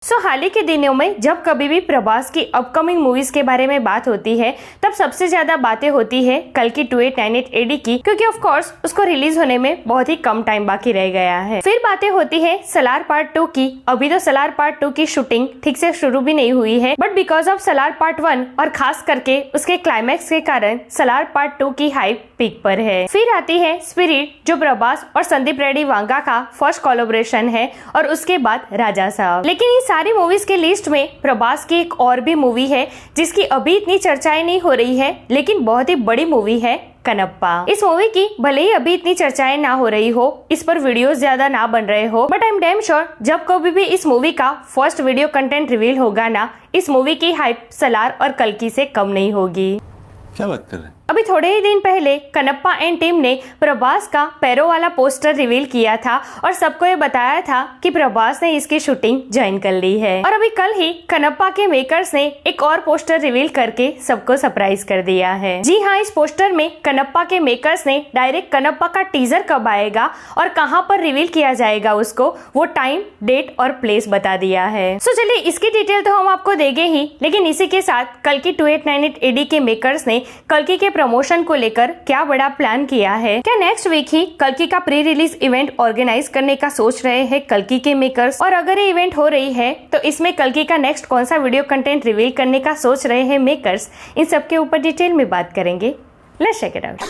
हाल ही के दिनों में जब कभी भी प्रभास की अपकमिंग मूवीज के बारे में बात होती है तब सबसे ज्यादा बातें होती है कल्कि 2898 AD की, क्योंकि ऑफ कोर्स उसको रिलीज होने में बहुत ही कम टाइम बाकी रह गया है। फिर बातें होती है सलार पार्ट 2 की। अभी तो सलार पार्ट 2 की शूटिंग ठीक से शुरू भी नहीं हुई है, but because of Salaar part 1 और खास करके उसके क्लाइमैक्स के कारण सलार पार्ट 2 की हाइप पीक पर है। फिर आती है स्पिरिट, जो प्रभास और संदीप रेड्डी वांगा का फर्स्ट कोलैबोरेशन है, और उसके बाद राजा साहब। लेकिन इस सारी मूवीज के लिस्ट में प्रभास की एक और भी मूवी है जिसकी अभी इतनी चर्चाएं नहीं हो रही है, लेकिन बहुत ही बड़ी मूवी है कनप्पा। इस मूवी की भले ही अभी इतनी चर्चाएं ना हो रही हो, इस पर वीडियोस ज्यादा ना बन रहे हो, but I am damn sure जब कभी भी इस मूवी का फर्स्ट वीडियो कंटेंट रिवील होगा ना, इस मूवी की हाइप सलार और कल्कि से कम नहीं होगी। क्या बात कर रहे हैं? अभी थोड़े ही दिन पहले कनप्पा एंड टीम ने प्रभास का पैरों वाला पोस्टर रिवील किया था और सबको ये बताया था कि प्रभास ने इसकी शूटिंग ज्वाइन कर ली है। और अभी कल ही कनप्पा के मेकर्स ने एक और पोस्टर रिवील करके सबको सरप्राइज कर दिया है। जी हाँ, इस पोस्टर में कनप्पा के मेकर्स ने डायरेक्ट कनप्पा का टीजर कब आएगा और कहाँ पर रिवील किया जाएगा उसको, वो टाइम, डेट और प्लेस बता दिया है। सो चलिए इसकी डिटेल तो हम आपको देंगे ही, लेकिन इसी के साथ कल्कि 2898 AD के मेकर्स ने कल्कि के प्रमोशन को लेकर क्या बड़ा प्लान किया है। क्या नेक्स्ट वीक ही कल्कि का प्री रिलीज इवेंट ऑर्गेनाइज करने का सोच रहे हैं कल्कि के मेकर्स, और अगर ये इवेंट हो रही है तो इसमें कल्कि का नेक्स्ट कौन सा वीडियो कंटेंट रिवील करने का सोच रहे हैं मेकर्स, इन सब के ऊपर डिटेल में बात करेंगे। Let's check it out.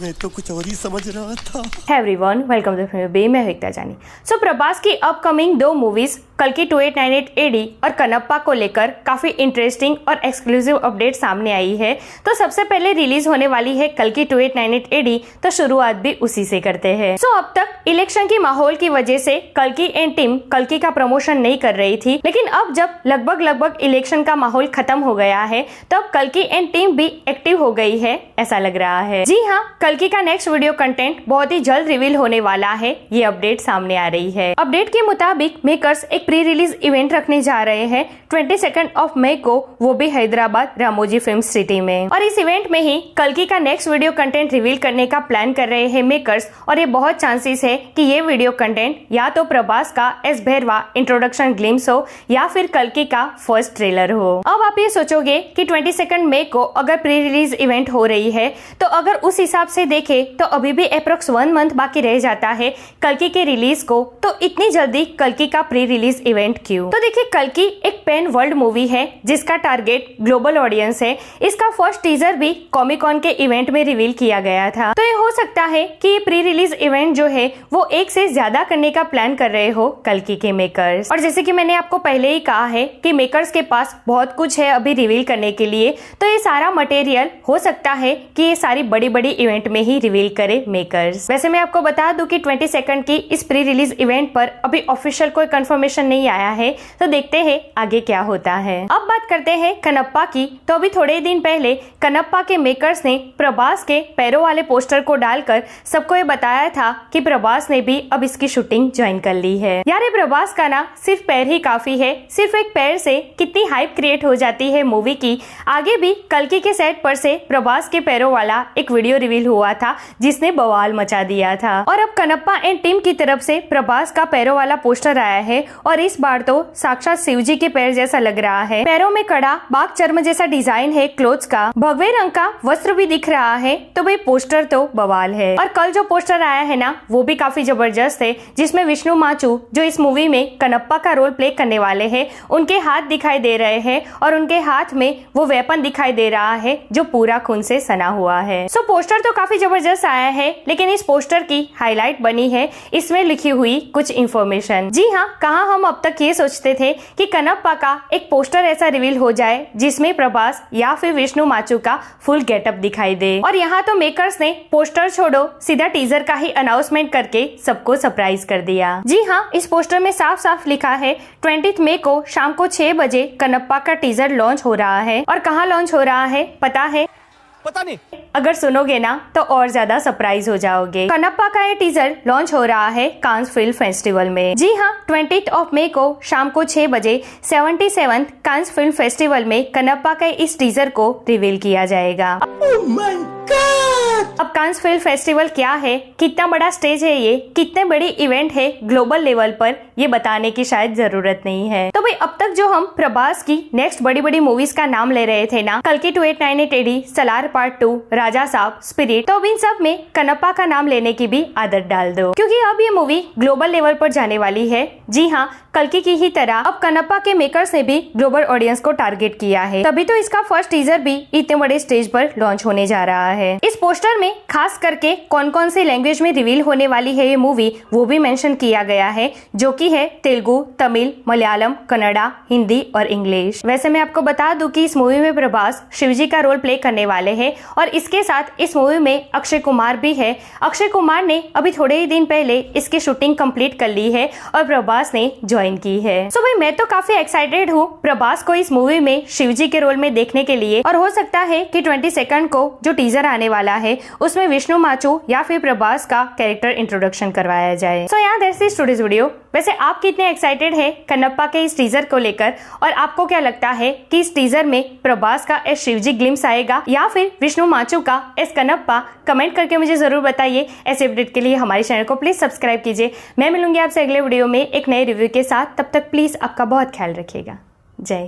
मैं तो कुछ और ही समझ रहा था। Hey everyone, welcome to the बे, मैं एकता जानी। सो प्रभास की अपकमिंग 2 मूवीज कल्कि 2898 AD और कनप्पा को लेकर काफी इंटरेस्टिंग और एक्सक्लूसिव अपडेट सामने आई है। तो सबसे पहले रिलीज होने वाली है कल्कि 2898 AD, तो शुरुआत भी उसी से करते हैं। सो अब तक इलेक्शन की माहौल की वजह से कल्कि एंड टीम कल्कि का प्रमोशन नहीं कर रही थी, लेकिन अब जब लगभग इलेक्शन का माहौल खत्म हो गया है तब कल्कि एंड टीम भी एक्टिव हो गई है, ऐसा लग रहा है। जी हाँ, कल्कि का नेक्स्ट वीडियो कंटेंट बहुत ही जल्द रिवील होने वाला है, ये अपडेट सामने आ रही है। अपडेट के मुताबिक मेकर्स एक प्री रिलीज इवेंट रखने जा रहे हैं 22 मई को, वो भी हैदराबाद रामोजी फिल्म सिटी में। और इस इवेंट में ही कल्कि का नेक्स्ट वीडियो कंटेंट रिवील करने का प्लान कर रहे हैं मेकर्स, और ये बहुत चांसेस है कि ये वीडियो कंटेंट या तो प्रभास का एस भैरवा इंट्रोडक्शन ग्लिम्स हो या फिर कल्कि का फर्स्ट ट्रेलर हो। अब आप ये सोचोगे कि 22 मई को अगर प्री रिलीज इवेंट हो रही है तो अगर उस हिसाब से देखे तो अभी भी अप्रोक्स 1 मंथ बाकी रह जाता है कल्कि के रिलीज को, तो इतनी जल्दी कल्कि का प्री रिलीज इवेंट क्यों? तो देखिए, कल्कि एक पैन वर्ल्ड मूवी है जिसका टारगेट ग्लोबल ऑडियंस है। इसका फर्स्ट टीजर भी कॉमिक कॉन के इवेंट में रिवील किया गया था, तो ये हो सकता है कि ये प्री रिलीज इवेंट जो है वो एक से ज्यादा करने का प्लान कर रहे हो कल्कि के मेकर्स। और जैसे कि मैंने आपको पहले ही कहा है कि मेकर्स के पास बहुत कुछ है अभी रिवील करने के लिए, तो ये सारा मटेरियल हो सकता है कि ये सारी बड़ी इवेंट में ही रिवील करे मेकर्स। वैसे मैं आपको बता दूं कि 22 की इस प्री रिलीज इवेंट पर अभी ऑफिशियल कोई कंफर्मेशन नहीं आया है, तो देखते हैं आगे क्या होता है। अब बात करते हैं कनप्पा की। तो अभी थोड़े दिन पहले कनप्पा के मेकर्स ने प्रभास के पैरों वाले पोस्टर को डालकर सबको ये बताया था कि प्रभास ने भी अब इसकी शूटिंग ज्वाइन कर ली है। यार ये प्रभास का ना सिर्फ पैर ही काफी है, सिर्फ एक पैर से कितनी हाइप क्रिएट हो जाती है मूवी की। आगे भी कल्कि के सेट पर से प्रभास के पैरों वाला एक वीडियो रिवील हुआ था जिसने बवाल मचा दिया था, और अब कनप्पा एंड टीम की तरफ से प्रभास का पैरों वाला पोस्टर आया है, और इस बार तो साक्षात शिवजी के पैर जैसा लग रहा है। पैरों में कड़ा बाघ चर्म जैसा डिजाइन है क्लोथ्स का, भगवे रंग का वस्त्र भी दिख रहा है, तो भाई पोस्टर तो बवाल है। और कल जो पोस्टर आया है ना वो भी काफी जबरदस्त है, जिसमें विष्णु माचू जो इस मूवी में कनप्पा का रोल प्ले करने वाले हैं, उनके हाथ दिखाई दे रहे हैं और उनके हाथ में वो वेपन दिखाई दे रहा है जो पूरा खून से सना हुआ है। सो पोस्टर तो काफी जबरदस्त आया है, लेकिन इस पोस्टर की हाईलाइट बनी है इसमें लिखी हुई कुछ इन्फॉर्मेशन। जी हाँ, कहाँ हम अब तक ये सोचते थे कि कनप्पा का एक पोस्टर ऐसा रिवील हो जाए जिसमें प्रभास या फिर विष्णु माचू का फुल गेटअप दिखाई दे, और यहाँ तो मेकर्स ने पोस्टर छोड़ो सीधा टीजर का ही अनाउंसमेंट करके सबको सरप्राइज कर दिया। जी हाँ, इस पोस्टर में साफ साफ लिखा है 20 मई को शाम को 6 बजे कनप्पा का टीजर लॉन्च हो रहा है। और कहाँ लॉन्च हो रहा है पता है? पता नहीं। अगर सुनोगे ना तो और ज्यादा सरप्राइज हो जाओगे। कनप्पा का ये टीजर लॉन्च हो रहा है कांस फिल्म फेस्टिवल में। जी हाँ, 20 मई को शाम को 6 बजे 77th कांस फिल्म फेस्टिवल में कनप्पा के इस टीजर को रिवील किया जाएगा। Oh my God! अब कांस फिल्म फेस्टिवल क्या है, कितना बड़ा स्टेज है ये, कितने बड़ी इवेंट है ग्लोबल लेवल पर, ये बताने की शायद जरूरत नहीं है। तो भाई अब तक जो हम प्रभास की नेक्स्ट बड़ी बड़ी मूवीज का नाम ले रहे थे ना, कल्कि 2898 AD, सलार पार्ट 2, राजा साहब, स्पिरिट, तो अब इन सब में कनप्पा का नाम लेने की भी आदत डाल दो, क्योंकि अब ये मूवी ग्लोबल लेवल पर जाने वाली है। जी हाँ, कल्कि की ही तरह अब कनप्पा के मेकर्स ने भी ग्लोबल ऑडियंस को टारगेट किया है, तभी तो इसका फर्स्ट टीजर भी इतने बड़े स्टेज पर लॉन्च होने जा रहा है। इस पोस्टर में खास करके कौन कौन सी लैंग्वेज में रिवील होने वाली है ये मूवी, वो भी मेंशन किया गया है, जो कि है तेलुगु, तमिल, मलयालम, कन्नड़ा, हिंदी और इंग्लिश। वैसे मैं आपको बता दूं कि इस मूवी में प्रभास शिवजी का रोल प्ले करने वाले हैं और इसके साथ इस मूवी में अक्षय कुमार भी है। अक्षय कुमार ने अभी थोड़े ही दिन पहले इसकी शूटिंग कंप्लीट कर ली है और प्रभास ने ज्वाइन की है। सो भाई मैं तो काफी एक्साइटेड हूँ प्रभास को इस मूवी में शिवजी के रोल में देखने के लिए, और हो सकता है कि 22 को जो टीजर आने वाला है उसमें विष्णु माचू या फिर प्रभास का कैरेक्टर इंट्रोडक्शन करवाया जाए। सो यहाँ दैट्स इट टुडेस वीडियो। वैसे आप कितने एक्साइटेड है कनप्पा के इस टीजर को लेकर, और आपको क्या लगता है कि इस टीजर में प्रभास का एस शिवजी ग्लिम्स आएगा या फिर विष्णु माचू का एस कनप्पा? कमेंट करके मुझे जरूर बताइए। ऐसे अपडेट के लिए हमारे चैनल को प्लीज सब्सक्राइब कीजिए। मैं मिलूंगी आपसे अगले वीडियो में एक नए रिव्यू के साथ। तब तक प्लीज आपका बहुत ख्याल रखिएगा। जय